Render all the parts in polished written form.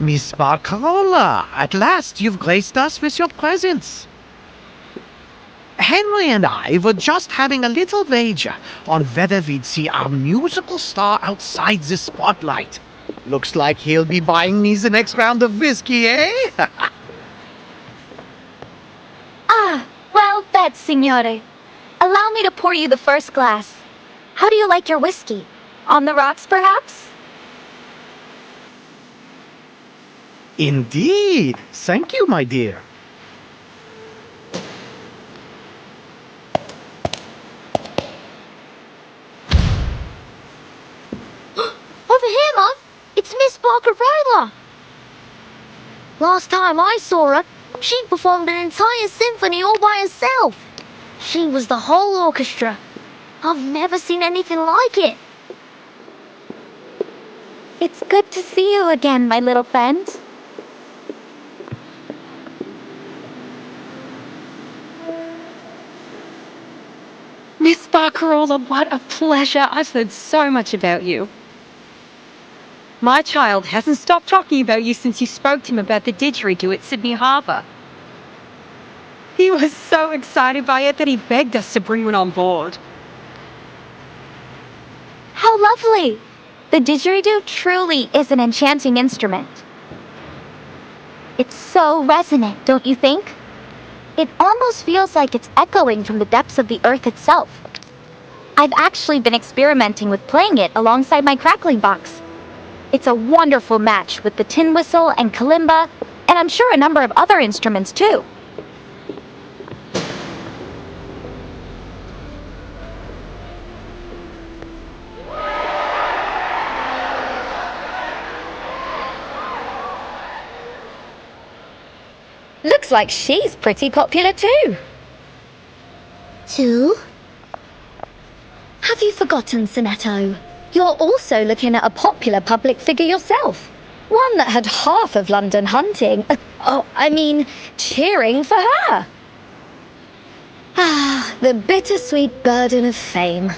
Miss Barcarola, at last you've graced us with your presence. Henry and I were just having a little wager on whether we'd see our musical star outside the spotlight. Looks like he'll be buying me the next round of whiskey, eh? Ah, well fed, signore. Allow me to pour you the first glass. How do you like your whiskey? On the rocks, perhaps? Indeed. Thank you, my dear. Over here, Mum. It's Miss Barcarola. Last time I saw her, she performed an entire symphony all by herself. She was the whole orchestra. I've never seen anything like it. It's good to see you again, my little friend. Miss Barcarola, what a pleasure. I've heard so much about you. My child hasn't stopped talking about you since you spoke to him about the didgeridoo at Sydney Harbour. He was so excited by it that he begged us to bring one on board. How lovely! The didgeridoo truly is an enchanting instrument. It's so resonant, don't you think? It almost feels like it's echoing from the depths of the earth itself. I've actually been experimenting with playing it alongside my crackling box. It's a wonderful match with the tin whistle and kalimba, and I'm sure a number of other instruments too. Looks like she's pretty popular too. Too? Have you forgotten, Sonetto? You're also looking at a popular public figure yourself. One that had half of London hunting. Cheering for her. Ah, the bittersweet burden of fame.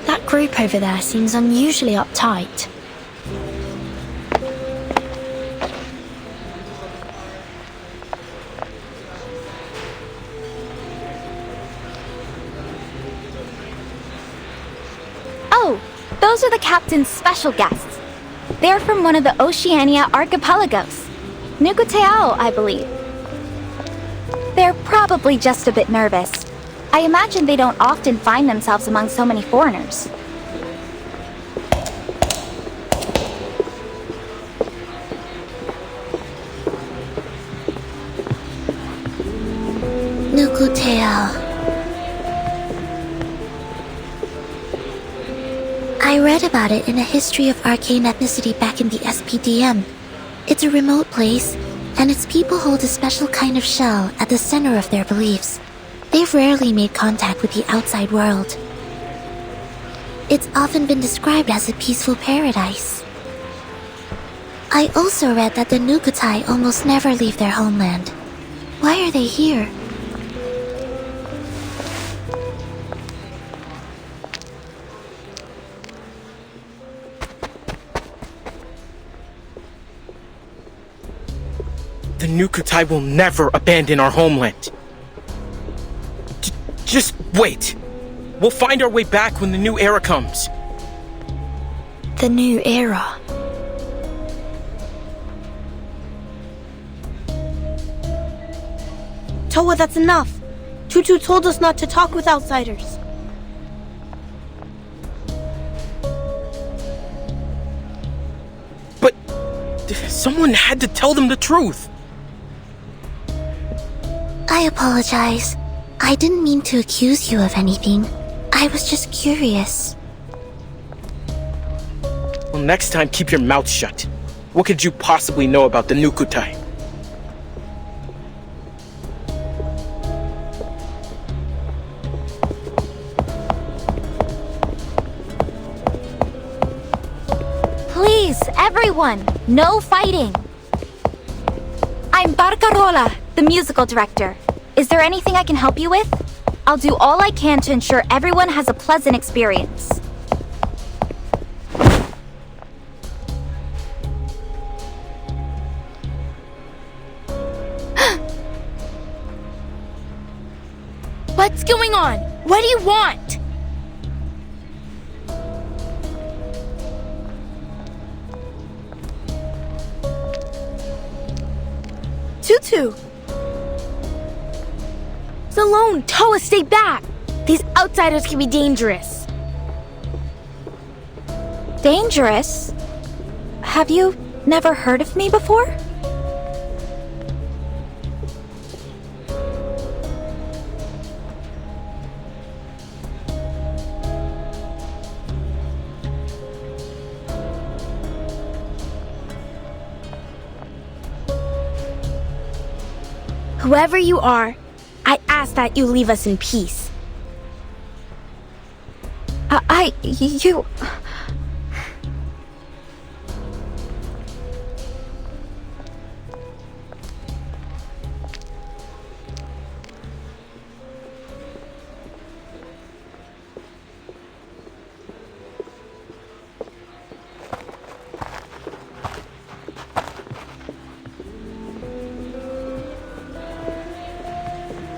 That group over there seems unusually uptight. Oh, those are the captain's special guests. They're from one of the Oceania archipelagos. Nukuteao, I believe. They're probably just a bit nervous. I imagine they don't often find themselves among so many foreigners. Nukuteo. I read about it in a history of arcane ethnicity back in the SPDM. It's a remote place, and its people hold a special kind of shell at the center of their beliefs. They've rarely made contact with the outside world. It's often been described as a peaceful paradise. I also read that the Nukutai almost never leave their homeland. Why are they here? The Nukutai will never abandon our homeland. Just wait. We'll find our way back when the new era comes. The new era. Toa, that's enough. Tutu told us not to talk with outsiders. But someone had to tell them the truth. I apologize. I didn't mean to accuse you of anything. I was just curious. Well, next time keep your mouth shut. What could you possibly know about the Nukutai? Please, everyone, no fighting. I'm Barcarola, the musical director. Is there anything I can help you with? I'll do all I can to ensure everyone has a pleasant experience. What's going on? What do you want? Tutu! Alone, Toa, stay back! These outsiders can be dangerous. Dangerous? Have you never heard of me before? Whoever you are, I ask that you leave us in peace. You...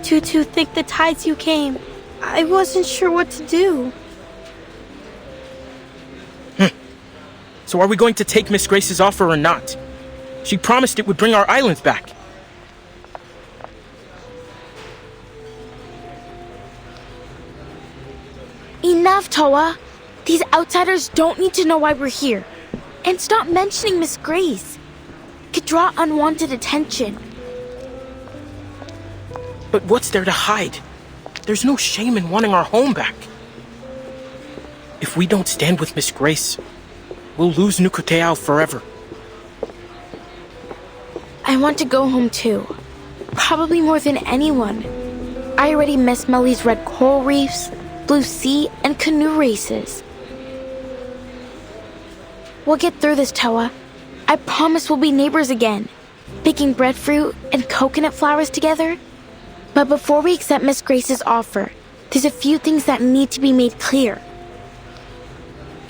Tutu, think the tides you came. I wasn't sure what to do. So are we going to take Miss Grace's offer or not? She promised it would bring our islands back. Enough, Toa. These outsiders don't need to know why we're here. And stop mentioning Miss Grace. It could draw unwanted attention. But what's there to hide? There's no shame in wanting our home back. If we don't stand with Miss Grace, we'll lose Nukuteao forever. I want to go home too. Probably more than anyone. I already miss Melly's red coral reefs, blue sea, and canoe races. We'll get through this, Toa. I promise we'll be neighbors again, picking breadfruit and coconut flowers together. But before we accept Miss Grace's offer, there's a few things that need to be made clear.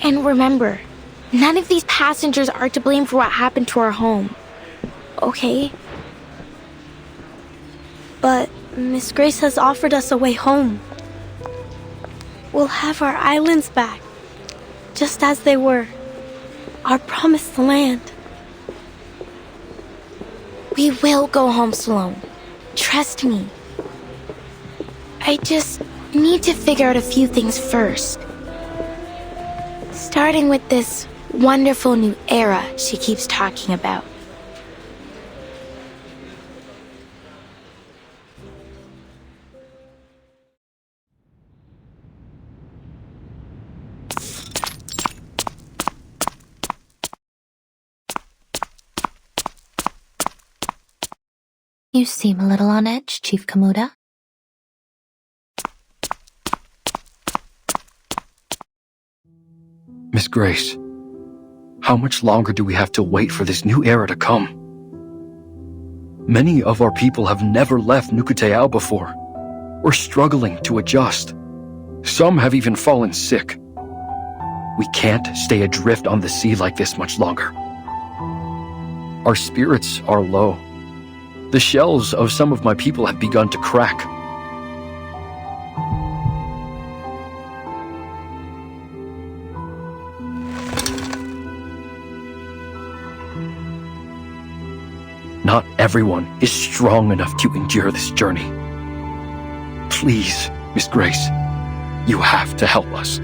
And remember, none of these passengers are to blame for what happened to our home. Okay? But Miss Grace has offered us a way home. We'll have our islands back, just as they were. Our promised land. We will go home, Sloane. Trust me. I just need to figure out a few things first. Starting with this wonderful new era she keeps talking about. You seem a little on edge, Chief Kamuda. Miss Grace, how much longer do we have to wait for this new era to come? Many of our people have never left Nukuteao before. We're struggling to adjust. Some have even fallen sick. We can't stay adrift on the sea like this much longer. Our spirits are low. The shells of some of my people have begun to crack. Not everyone is strong enough to endure this journey. Please, Miss Grace, you have to help us.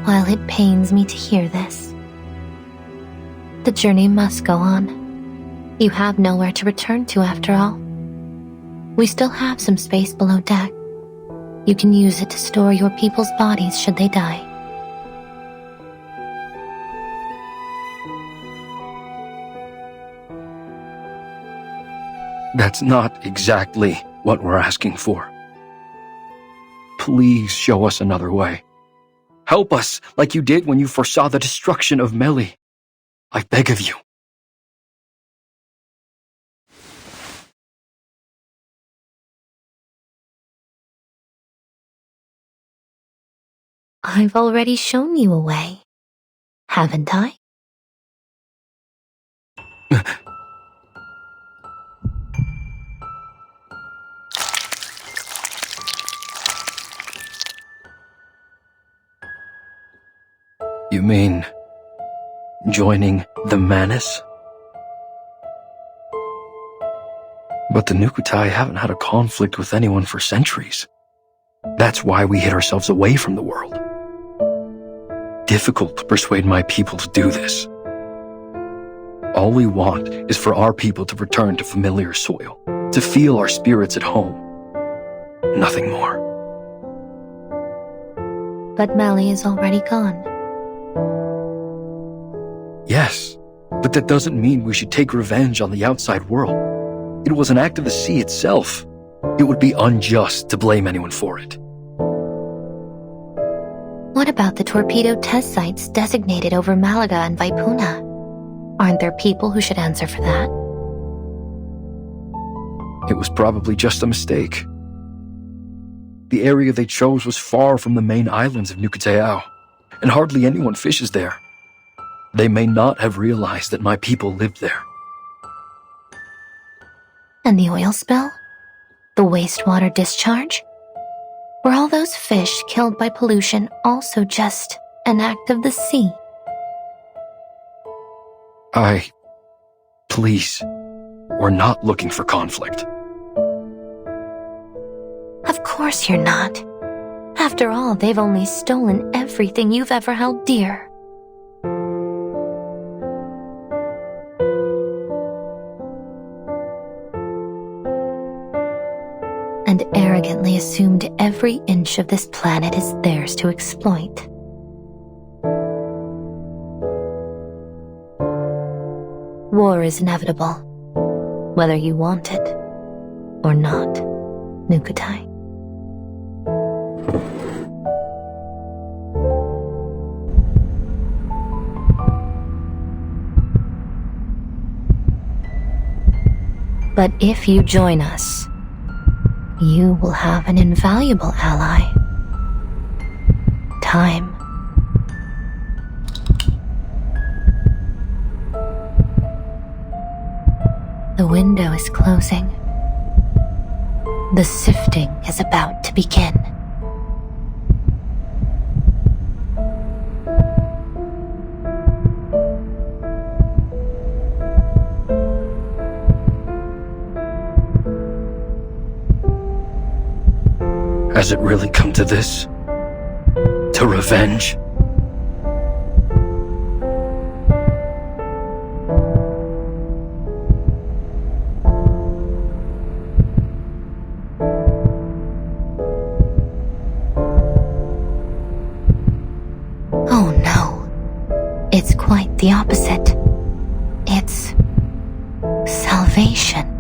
While it pains me to hear this, the journey must go on. You have nowhere to return to after all. We still have some space below deck. You can use it to store your people's bodies should they die. That's not exactly what we're asking for. please show us another way. Help us like you did when you foresaw the destruction of Meli. I beg of you. I've already shown you a way, haven't I? You mean joining the Manus? But the Nukutai haven't had a conflict with anyone for centuries. That's why we hid ourselves away from the world. Difficult to persuade my people to do this. All we want is for our people to return to familiar soil, to feel our spirits at home. Nothing more. But Meli is already gone. Yes, but that doesn't mean we should take revenge on the outside world. It was an act of the sea itself. It would be unjust to blame anyone for it. What about the torpedo test sites designated over Malaga and Vaipuna? Aren't there people who should answer for that? It was probably just a mistake. The area they chose was far from the main islands of Nukuteao, and hardly anyone fishes there. They may not have realized that my people lived there. And the oil spill? The wastewater discharge? Were all those fish killed by pollution also just an act of the sea? Please, we're not looking for conflict. Of course you're not. After all, they've only stolen everything you've ever held dear. And arrogantly assumed every inch of this planet is theirs to exploit. War is inevitable, whether you want it or not, Nukutai. But if you join us, you will have an invaluable ally. Time. The window is closing. The sifting is about to begin. Has it really come to this? To revenge? Oh no. It's quite the opposite. It's salvation.